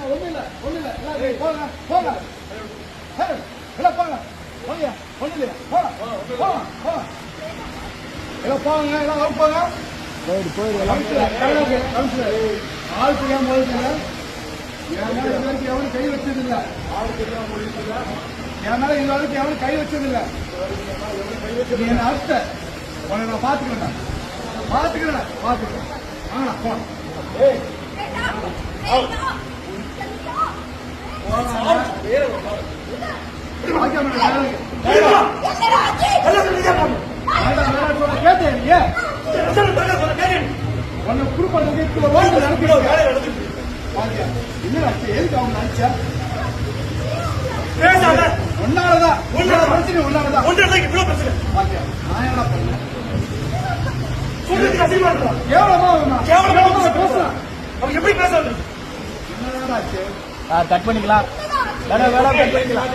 ஒண்ணு இல்ல போங்க போங்க எல்லாம் போங்க போங்க ஒண்ணு இல்லையா போங்க போங்க போங்க எல்லாம் போங்க எல்லாம் வர போங்க ஆள் தெரியாம எவனும் கை வச்சதில்ல என் மேல இந்த அளவுக்கு எவனும் கை வச்சதில்ல என்ன அர்த்த உன்னை நான் பாத்துக்கிறேன் ஆனா போன உன்னை குடும்பம் எதுக்கு அவங்க நினைச்சா ஒன்னாலதான் பிரச்சனை ஒன்னாலதான் நான் என்ன பண்ணேன் எப்படி பேசுறது கட் பண்ணிக்கலாம் வேலை கட் பண்ணிக்கலாம்